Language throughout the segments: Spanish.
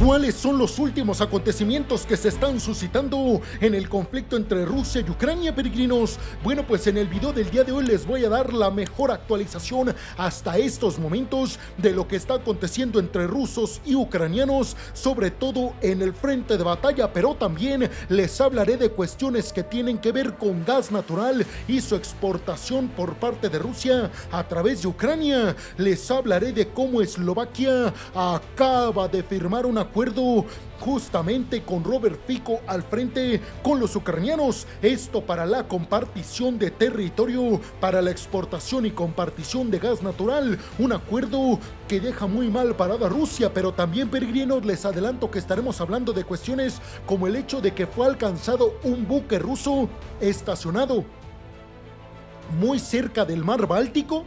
¿Cuáles son los últimos acontecimientos que se están suscitando en el conflicto entre Rusia y Ucrania, peregrinos? Bueno, pues en el video del día de hoy les voy a dar la mejor actualización hasta estos momentos de lo que está aconteciendo entre rusos y ucranianos, sobre todo en el frente de batalla, pero también les hablaré de cuestiones que tienen que ver con gas natural y su exportación por parte de Rusia a través de Ucrania. Les hablaré de cómo Eslovaquia acaba de firmar un acuerdo justamente con Robert Fico al frente con los ucranianos, esto para la compartición de territorio, para la exportación y compartición de gas natural, un acuerdo que deja muy mal parada a Rusia, pero también, peregrinos, les adelanto que estaremos hablando de cuestiones como el hecho de que fue alcanzado un buque ruso estacionado muy cerca del mar Báltico,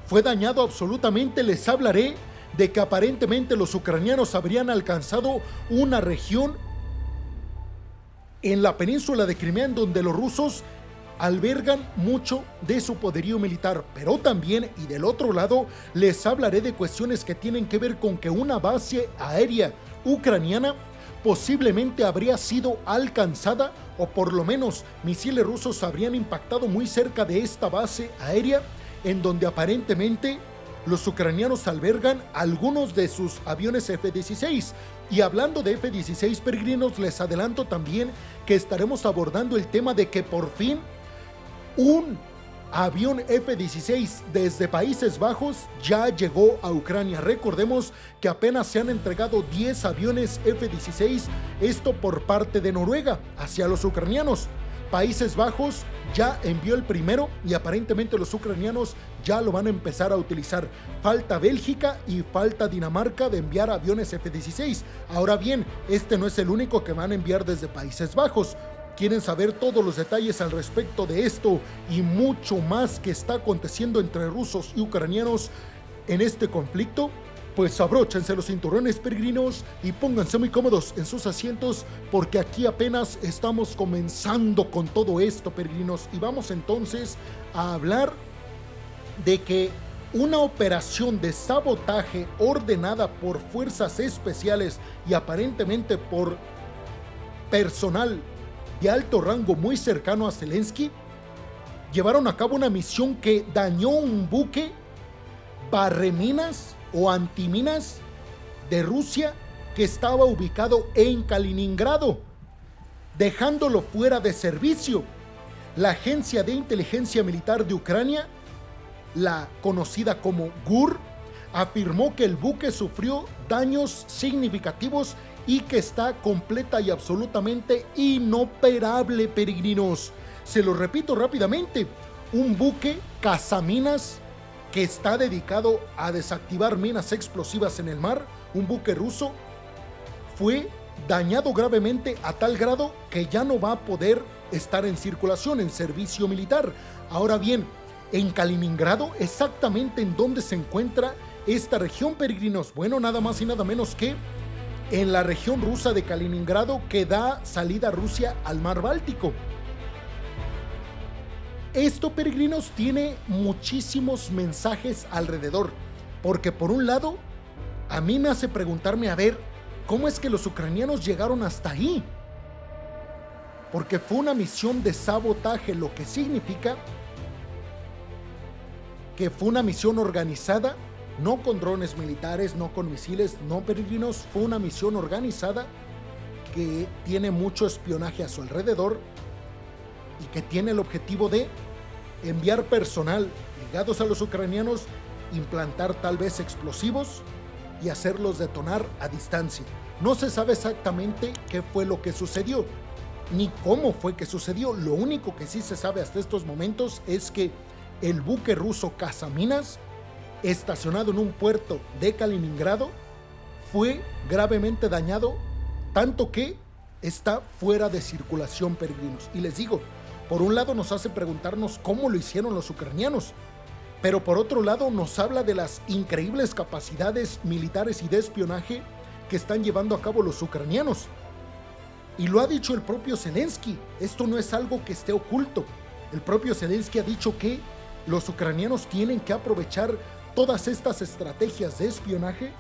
fue dañado absolutamente. Les hablaré de que aparentemente los ucranianos habrían alcanzado una región en la península de Crimea en donde los rusos albergan mucho de su poderío militar, pero también, y del otro lado, les hablaré de cuestiones que tienen que ver con que una base aérea ucraniana posiblemente habría sido alcanzada, o por lo menos misiles rusos habrían impactado muy cerca de esta base aérea, en donde aparentemente los ucranianos albergan algunos de sus aviones F-16. Y hablando de F-16, peregrinos, les adelanto también que estaremos abordando el tema de que por fin un avión F-16 desde Países Bajos ya llegó a Ucrania. Recordemos que apenas se han entregado 10 aviones F-16, esto por parte de Noruega hacia los ucranianos. Países Bajos ya envió el primero y aparentemente los ucranianos ya lo van a empezar a utilizar. Falta Bélgica y falta Dinamarca de enviar aviones F-16. Ahora bien, este no es el único que van a enviar desde Países Bajos. ¿Quieren saber todos los detalles al respecto de esto y mucho más que está aconteciendo entre rusos y ucranianos en este conflicto? Pues abróchense los cinturones, peregrinos, y pónganse muy cómodos en sus asientos, porque aquí apenas estamos comenzando con todo esto, peregrinos. Y vamos entonces a hablar de que una operación de sabotaje ordenada por fuerzas especiales y aparentemente por personal de alto rango muy cercano a Zelensky, llevaron a cabo una misión que dañó un buque barreminas o antiminas de Rusia que estaba ubicado en Kaliningrado, dejándolo fuera de servicio. La agencia de inteligencia militar de Ucrania, la conocida como GUR, afirmó que el buque sufrió daños significativos y que está completa y absolutamente inoperable, peregrinos. Se lo repito rápidamente: un buque cazaminas que está dedicado a desactivar minas explosivas en el mar, un buque ruso, fue dañado gravemente a tal grado que ya no va a poder estar en circulación, en servicio militar. Ahora bien, en Kaliningrado, exactamente en donde se encuentra esta región, peregrinos, bueno, nada más y nada menos que en la región rusa de Kaliningrado que da salida a Rusia al mar Báltico. Esto, peregrinos, tiene muchísimos mensajes alrededor, porque por un lado, a mí me hace preguntarme, a ver, ¿cómo es que los ucranianos llegaron hasta ahí? Porque fue una misión de sabotaje, lo que significa que fue una misión organizada, no con drones militares, no con misiles, no, peregrinos, fue una misión organizada que tiene mucho espionaje a su alrededor y que tiene el objetivo de enviar personal ligados a los ucranianos, implantar tal vez explosivos y hacerlos detonar a distancia. No se sabe exactamente qué fue lo que sucedió, ni cómo fue que sucedió. Lo único que sí se sabe hasta estos momentos es que el buque ruso Cazaminas, estacionado en un puerto de Kaliningrado, fue gravemente dañado, tanto que está fuera de circulación, peregrinos. Y les digo, por un lado nos hace preguntarnos cómo lo hicieron los ucranianos, pero por otro lado nos habla de las increíbles capacidades militares y de espionaje que están llevando a cabo los ucranianos. Y lo ha dicho el propio Zelensky, esto no es algo que esté oculto. El propio Zelensky ha dicho que los ucranianos tienen que aprovechar todas estas estrategias de espionaje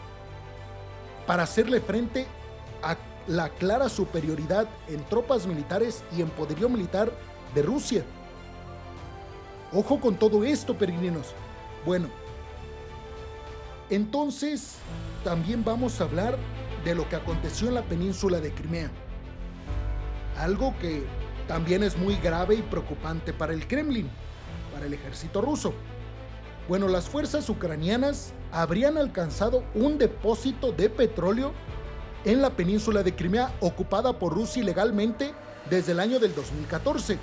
para hacerle frente a la clara superioridad en tropas militares y en poderío militar de Rusia. Ojo con todo esto, peregrinos. Bueno, entonces también vamos a hablar de lo que aconteció en la península de Crimea. Algo que también es muy grave y preocupante para el Kremlin, para el ejército ruso. Bueno, las fuerzas ucranianas habrían alcanzado un depósito de petróleo en la península de Crimea, ocupada por Rusia ilegalmente desde el año del 2014.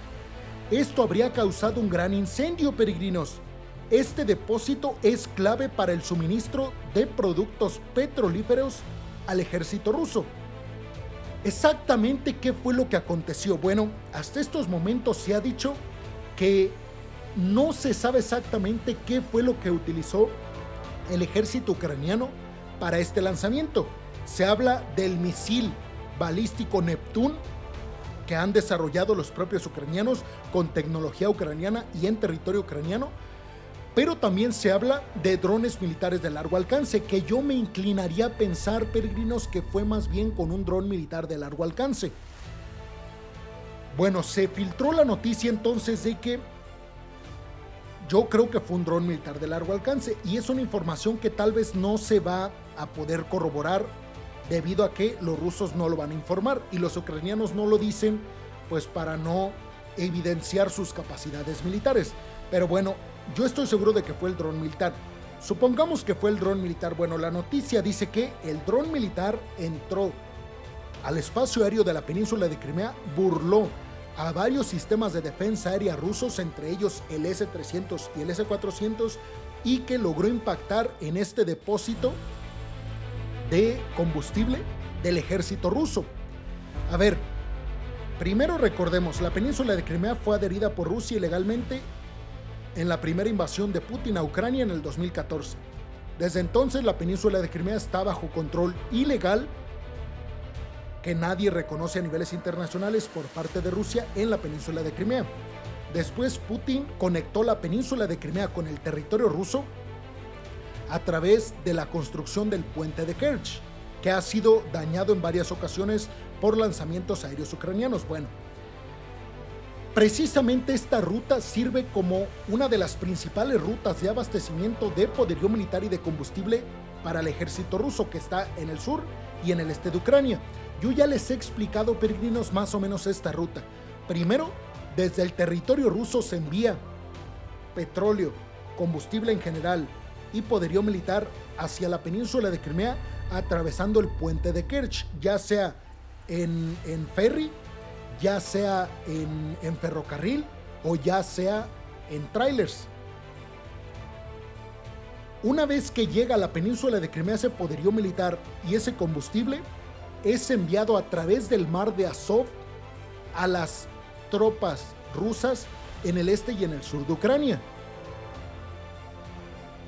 Esto habría causado un gran incendio, peregrinos. Este depósito es clave para el suministro de productos petrolíferos al ejército ruso. ¿Exactamente qué fue lo que aconteció? Bueno, hasta estos momentos se ha dicho que no se sabe exactamente qué fue lo que utilizó el ejército ucraniano para este lanzamiento. Se habla del misil balístico Neptune que han desarrollado los propios ucranianos con tecnología ucraniana y en territorio ucraniano, pero también se habla de drones militares de largo alcance, que yo me inclinaría a pensar, peregrinos, que fue más bien con un dron militar de largo alcance. Bueno, se filtró la noticia entonces de que yo creo que fue un dron militar de largo alcance, y es una información que tal vez no se va a poder corroborar debido a que los rusos no lo van a informar y los ucranianos no lo dicen, pues para no evidenciar sus capacidades militares. Pero bueno, yo estoy seguro de que fue el dron militar. Supongamos que fue el dron militar. Bueno, la noticia dice que el dron militar entró al espacio aéreo de la península de Crimea, burló a varios sistemas de defensa aérea rusos, entre ellos el S-300 y el S-400, y que logró impactar en este depósito de combustible del ejército ruso. A ver, primero recordemos, la península de Crimea fue adherida por Rusia ilegalmente en la primera invasión de Putin a Ucrania en el 2014. Desde entonces la península de Crimea está bajo control ilegal que nadie reconoce a niveles internacionales por parte de Rusia en la península de Crimea. Después Putin conectó la península de Crimea con el territorio ruso a través de la construcción del puente de Kerch, que ha sido dañado en varias ocasiones por lanzamientos aéreos ucranianos. Bueno, precisamente esta ruta sirve como una de las principales rutas de abastecimiento de poderío militar y de combustible para el ejército ruso, que está en el sur y en el este de Ucrania. Yo ya les he explicado, peregrinos, más o menos esta ruta. Primero, desde el territorio ruso se envía petróleo, combustible en general y poderío militar hacia la península de Crimea, atravesando el puente de Kerch, ya sea en ferry, ya sea en ferrocarril o ya sea en trailers. Una vez que llega a la península de Crimea ese poderío militar y ese combustible, es enviado a través del mar de Azov a las tropas rusas en el este y en el sur de Ucrania.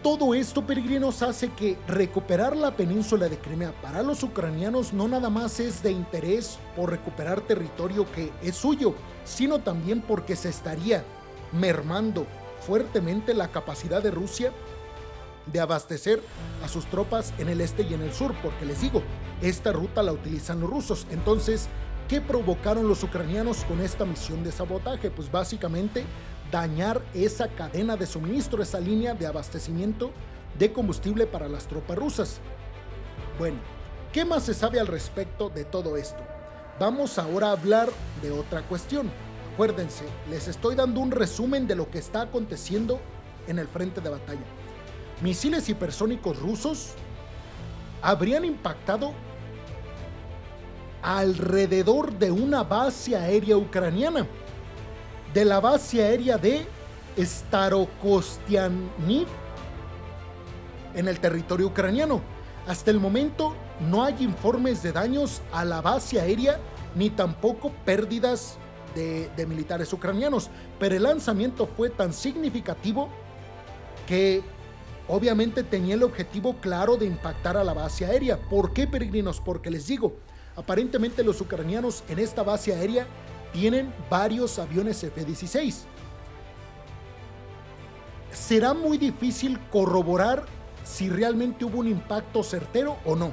Todo esto, peregrinos, hace que recuperar la península de Crimea para los ucranianos no nada más es de interés por recuperar territorio que es suyo, sino también porque se estaría mermando fuertemente la capacidad de Rusia de abastecer a sus tropas en el este y en el sur, porque les digo, esta ruta la utilizan los rusos. Entonces, ¿qué provocaron los ucranianos con esta misión de sabotaje? Pues básicamente dañar esa cadena de suministro, esa línea de abastecimiento de combustible para las tropas rusas. Bueno, ¿qué más se sabe al respecto de todo esto? Vamos ahora a hablar de otra cuestión. Acuérdense, les estoy dando un resumen de lo que está aconteciendo en el frente de batalla. Misiles hipersónicos rusos habrían impactado alrededor de una base aérea ucraniana, de la base aérea de Starokostianiv en el territorio ucraniano. Hasta el momento no hay informes de daños a la base aérea ni tampoco pérdidas de militares ucranianos, pero el lanzamiento fue tan significativo que obviamente tenía el objetivo claro de impactar a la base aérea. ¿Por qué, peregrinos? Porque les digo, aparentemente los ucranianos en esta base aérea tienen varios aviones F-16. Será muy difícil corroborar si realmente hubo un impacto certero o no.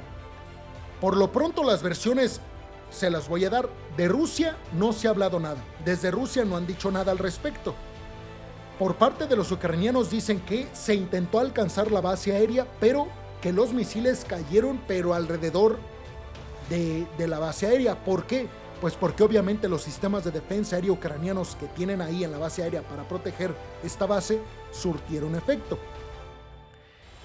Por lo pronto las versiones se las voy a dar. De Rusia no se ha hablado nada. Desde Rusia no han dicho nada al respecto. Por parte de los ucranianos dicen que se intentó alcanzar la base aérea, pero que los misiles cayeron, pero alrededor de la base aérea. ¿Por qué? Pues porque obviamente los sistemas de defensa aérea ucranianos que tienen ahí en la base aérea para proteger esta base surtieron efecto.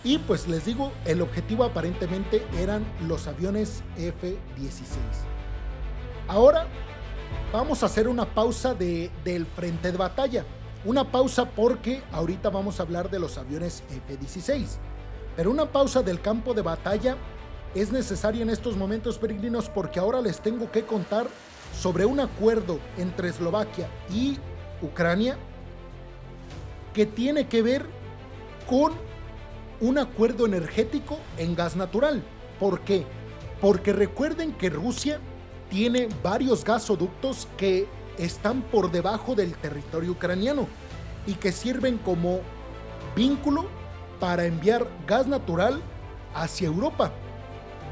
Y pues les digo, el objetivo aparentemente eran los aviones F-16. Ahora vamos a hacer una pausa del frente de batalla. Una pausa porque ahorita vamos a hablar de los aviones F-16. Pero una pausa del campo de batalla es necesaria en estos momentos, peregrinos, porque ahora les tengo que contar sobre un acuerdo entre Eslovaquia y Ucrania que tiene que ver con un acuerdo energético en gas natural. ¿Por qué? Porque recuerden que Rusia tiene varios gasoductos que están por debajo del territorio ucraniano y que sirven como vínculo para enviar gas natural hacia Europa,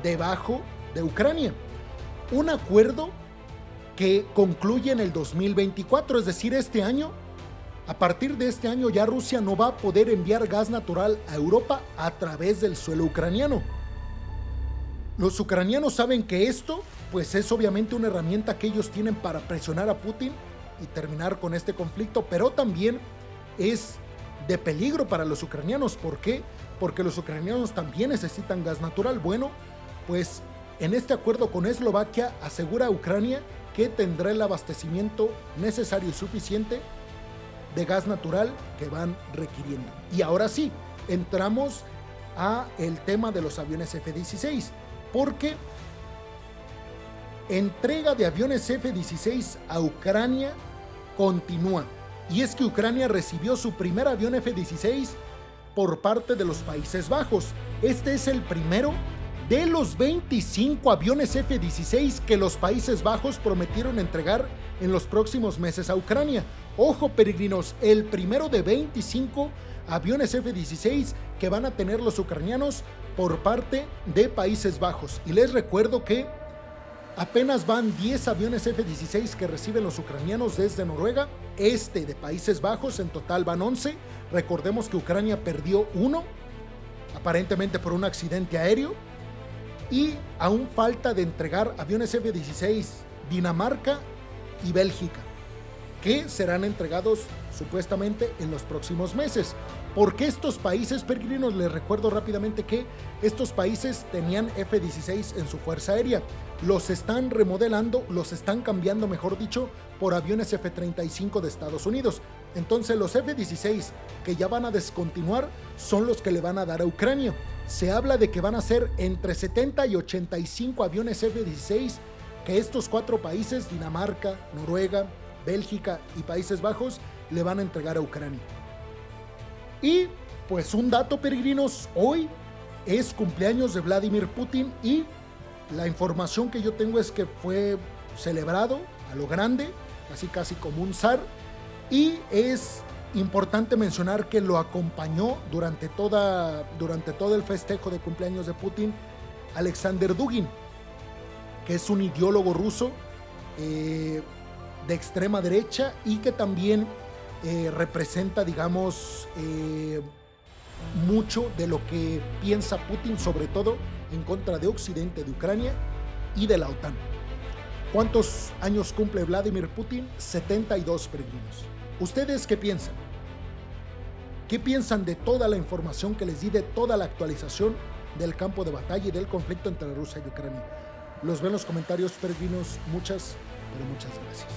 debajo de Ucrania. Un acuerdo que concluye en el 2024, es decir, este año. A partir de este año ya Rusia no va a poder enviar gas natural a Europa a través del suelo ucraniano. Los ucranianos saben que esto, pues es obviamente una herramienta que ellos tienen para presionar a Putin y terminar con este conflicto, pero también es de peligro para los ucranianos. ¿Por qué? Porque los ucranianos también necesitan gas natural. Bueno, pues en este acuerdo con Eslovaquia asegura a Ucrania que tendrá el abastecimiento necesario y suficiente de gas natural que van requiriendo. Y ahora sí, entramos a el tema de los aviones F-16, porque entrega de aviones F-16 a Ucrania continúa. Y es que Ucrania recibió su primer avión F-16 por parte de los Países Bajos. Este es el primero de los 25 aviones F-16 que los Países Bajos prometieron entregar en los próximos meses a Ucrania. Ojo, peregrinos, el primero de 25 aviones F-16 que van a tener los ucranianos por parte de Países Bajos. Y les recuerdo que apenas van 10 aviones F-16 que reciben los ucranianos desde Noruega, de Países Bajos, en total van 11. Recordemos que Ucrania perdió uno, aparentemente por un accidente aéreo, y aún falta de entregar aviones F-16 Dinamarca y Bélgica, que serán entregados supuestamente en los próximos meses. Porque estos países, peregrinos, les recuerdo rápidamente que estos países tenían F-16 en su fuerza aérea. Los están remodelando, los están cambiando, mejor dicho, por aviones F-35 de Estados Unidos. Entonces los F-16 que ya van a descontinuar son los que le van a dar a Ucrania. Se habla de que van a ser entre 70 y 85 aviones F-16 que estos 4 países, Dinamarca, Noruega, Bélgica y Países Bajos, le van a entregar a Ucrania. Y pues un dato, peregrinos, hoy es cumpleaños de Vladimir Putin y la información que yo tengo es que fue celebrado a lo grande, casi como un zar, y es importante mencionar que lo acompañó durante todo el festejo de cumpleaños de Putin Alexander Dugin, que es un ideólogo ruso de extrema derecha y que también representa, digamos, mucho de lo que piensa Putin, sobre todo en contra de Occidente, de Ucrania y de la OTAN. ¿Cuántos años cumple Vladimir Putin? 72, peregrinos. ¿Ustedes qué piensan? ¿Qué piensan de toda la información que les di, de toda la actualización del campo de batalla y del conflicto entre Rusia y Ucrania? Los veo en los comentarios, peregrinos. Muchas, pero muchas gracias.